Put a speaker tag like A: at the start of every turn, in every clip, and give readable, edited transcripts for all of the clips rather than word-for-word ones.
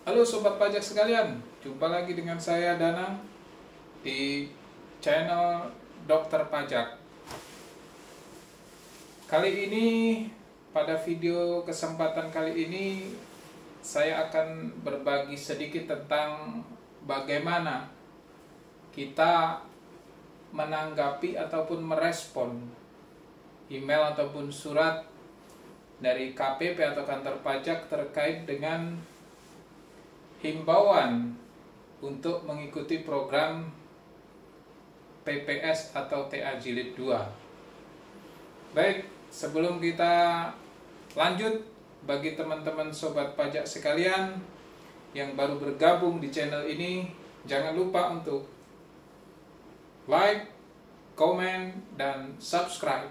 A: Halo Sobat Pajak sekalian, jumpa lagi dengan saya Danang di channel Dokter Pajak. Kali ini, pada video kesempatan kali ini, saya akan berbagi sedikit tentang bagaimana kita menanggapi ataupun merespon email ataupun surat dari KPP atau kantor pajak terkait dengan himbauan untuk mengikuti program PPS atau TA Jilid 2. Baik, sebelum kita lanjut, bagi teman-teman sobat pajak sekalian yang baru bergabung di channel ini, jangan lupa untuk like, komen, dan subscribe.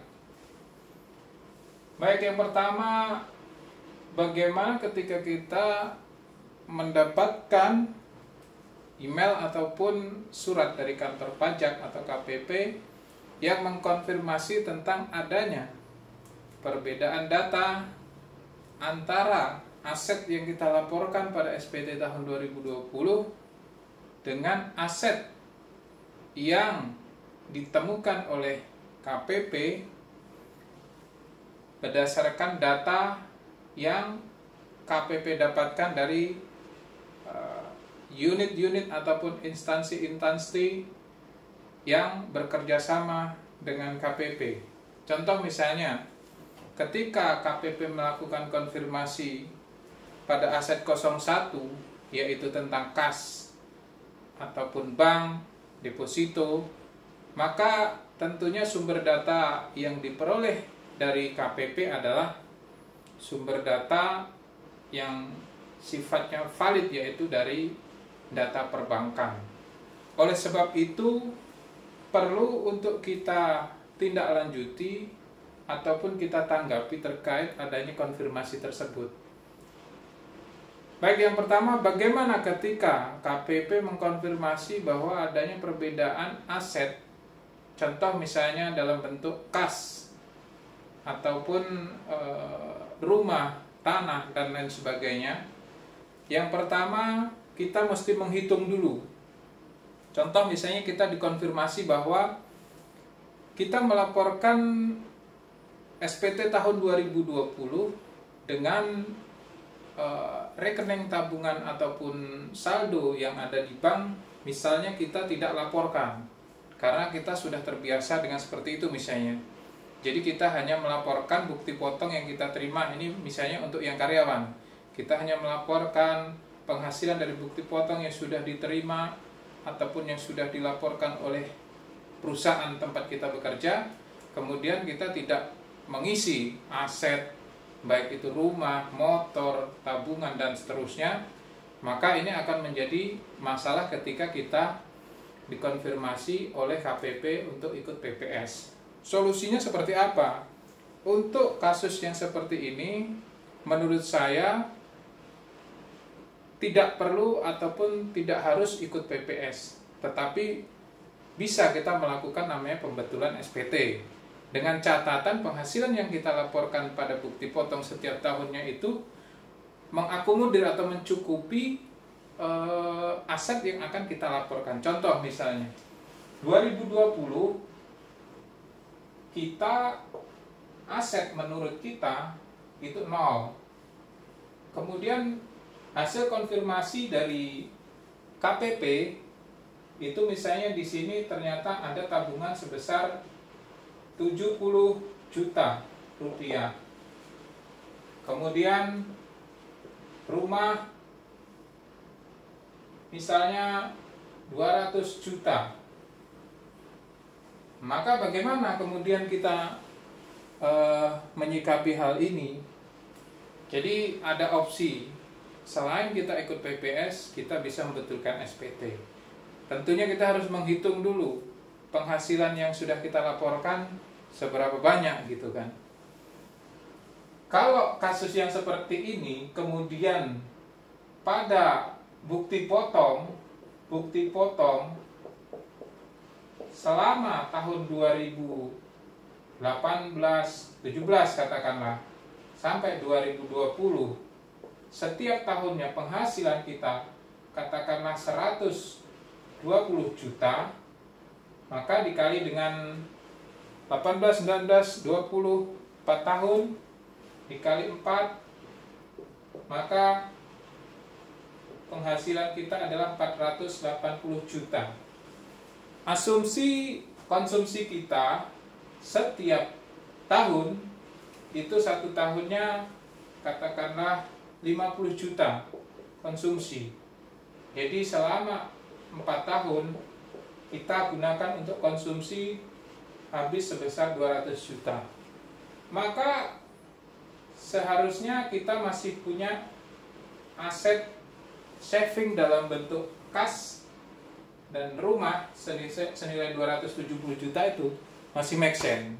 A: Baik, yang pertama, bagaimana ketika kita mendapatkan email ataupun surat dari kantor pajak atau KPP yang mengkonfirmasi tentang adanya perbedaan data antara aset yang kita laporkan pada SPT tahun 2020 dengan aset yang ditemukan oleh KPP berdasarkan data yang KPP dapatkan dari unit-unit ataupun instansi-instansi yang bekerja sama dengan KPP. Contoh misalnya, ketika KPP melakukan konfirmasi pada aset 01, yaitu tentang kas ataupun bank, deposito, maka tentunya sumber data yang diperoleh dari KPP adalah sumber data yang sifatnya valid, yaitu dari data perbankan. Oleh sebab itu, perlu untuk kita tindak lanjuti ataupun kita tanggapi terkait adanya konfirmasi tersebut. Baik, yang pertama, bagaimana ketika KPP mengkonfirmasi bahwa adanya perbedaan aset, contoh misalnya dalam bentuk kas ataupun rumah, tanah, dan lain sebagainya. Yang pertama, kita mesti menghitung dulu. Contoh misalnya kita dikonfirmasi bahwa kita melaporkan SPT tahun 2020 dengan rekening tabungan ataupun saldo yang ada di bank, misalnya kita tidak laporkan karena kita sudah terbiasa dengan seperti itu misalnya. Jadi kita hanya melaporkan bukti potong yang kita terima, ini misalnya untuk yang karyawan. Kita hanya melaporkan penghasilan dari bukti potong yang sudah diterima ataupun yang sudah dilaporkan oleh perusahaan tempat kita bekerja. Kemudian kita tidak mengisi aset, baik itu rumah, motor, tabungan, dan seterusnya. Maka ini akan menjadi masalah ketika kita dikonfirmasi oleh KPP untuk ikut PPS. Solusinya seperti apa? Untuk kasus yang seperti ini, menurut saya tidak perlu ataupun tidak harus ikut PPS, tetapi bisa kita melakukan namanya pembetulan SPT dengan catatan penghasilan yang kita laporkan pada bukti potong setiap tahunnya itu mengakomodir atau mencukupi aset yang akan kita laporkan. Contoh misalnya 2020 kita aset menurut kita itu 0. Kemudian hasil konfirmasi dari KPP itu misalnya di sini ternyata ada tabungan sebesar 70 juta rupiah. Kemudian rumah misalnya 200 juta. Maka bagaimana kemudian kita menyikapi hal ini? Jadi ada opsi. Selain kita ikut PPS, kita bisa membetulkan SPT. Tentunya kita harus menghitung dulu penghasilan yang sudah kita laporkan seberapa banyak gitu kan. Kalau kasus yang seperti ini, kemudian pada bukti potong selama tahun 2018, 17 katakanlah, sampai 2020 setiap tahunnya penghasilan kita katakanlah 120 juta, maka dikali dengan 18, 19, 20, 4 tahun dikali 4, maka penghasilan kita adalah 480 juta. Asumsi konsumsi kita setiap tahun itu satu tahunnya katakanlah 50 juta konsumsi. Jadi selama 4 tahun kita gunakan untuk konsumsi habis sebesar 200 juta. Maka seharusnya kita masih punya aset saving dalam bentuk kas dan rumah senilai 270 juta itu masih make sense.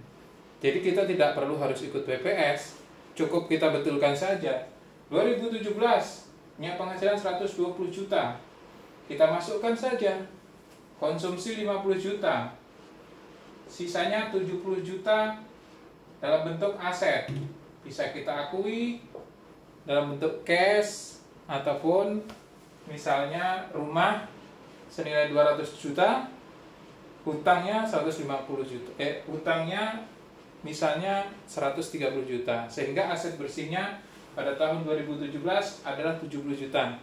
A: Jadi kita tidak perlu harus ikut BPS, cukup kita betulkan saja. 2017 punya penghasilan 120 juta, kita masukkan saja konsumsi 50 juta, sisanya 70 juta dalam bentuk aset, bisa kita akui dalam bentuk cash ataupun misalnya rumah senilai 200 juta, hutangnya 150 juta, hutangnya misalnya 130 juta, sehingga aset bersihnya pada tahun 2017 adalah 70 juta.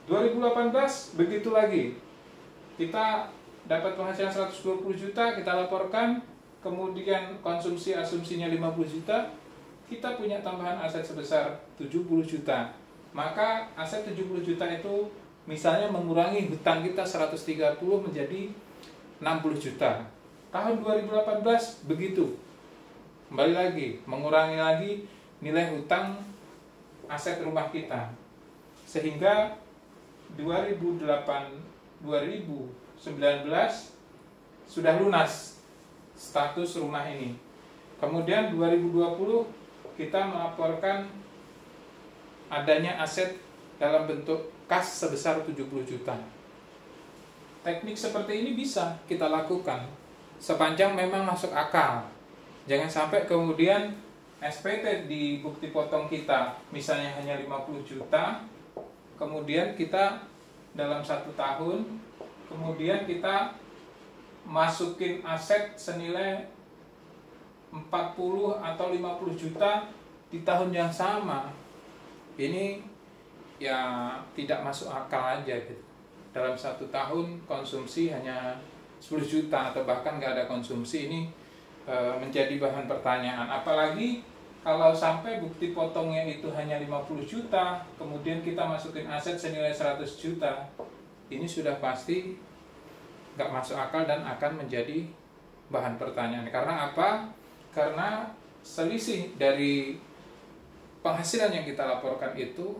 A: 2018 begitu lagi, kita dapat penghasilan 120 juta, kita laporkan, kemudian konsumsi asumsinya 50 juta, kita punya tambahan aset sebesar 70 juta. Maka aset 70 juta itu misalnya mengurangi hutang kita 130 menjadi 60 juta. Tahun 2018 begitu. Kembali lagi, mengurangi lagi nilai hutang aset rumah kita. Sehingga 2019 sudah lunas status rumah ini. Kemudian 2020 kita melaporkan adanya aset dalam bentuk kas sebesar 70 juta. Teknik seperti ini bisa kita lakukan sepanjang memang masuk akal. Jangan sampai kemudian SPT di bukti potong kita misalnya hanya 50 juta, kemudian kita dalam 1 tahun, kemudian kita masukin aset senilai 40 atau 50 juta di tahun yang sama. Ini ya tidak masuk akal aja gitu. Dalam 1 tahun konsumsi hanya 10 juta atau bahkan nggak ada konsumsi, ini menjadi bahan pertanyaan. Apalagi kalau sampai bukti potongnya itu hanya 50 juta, kemudian kita masukin aset senilai 100 juta, ini sudah pasti nggak masuk akal dan akan menjadi bahan pertanyaan. Karena apa? Karena selisih dari penghasilan yang kita laporkan itu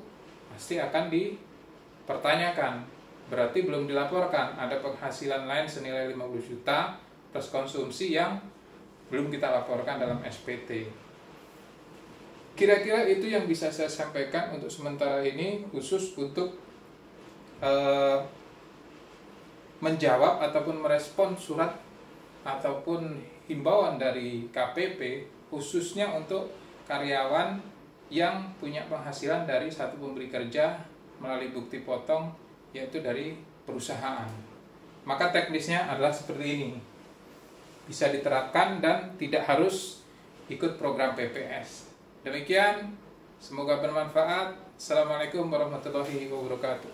A: pasti akan dipertanyakan. Berarti belum dilaporkan, ada penghasilan lain senilai 50 juta plus konsumsi yang belum kita laporkan dalam SPT. Kira-kira itu yang bisa saya sampaikan untuk sementara ini, khusus untuk menjawab ataupun merespon surat ataupun himbauan dari KPP, khususnya untuk karyawan yang punya penghasilan dari satu pemberi kerja melalui bukti potong, yaitu dari perusahaan. Maka teknisnya adalah seperti ini, bisa diterapkan dan tidak harus ikut program PPS. Demikian, semoga bermanfaat. Assalamualaikum warahmatullahi wabarakatuh.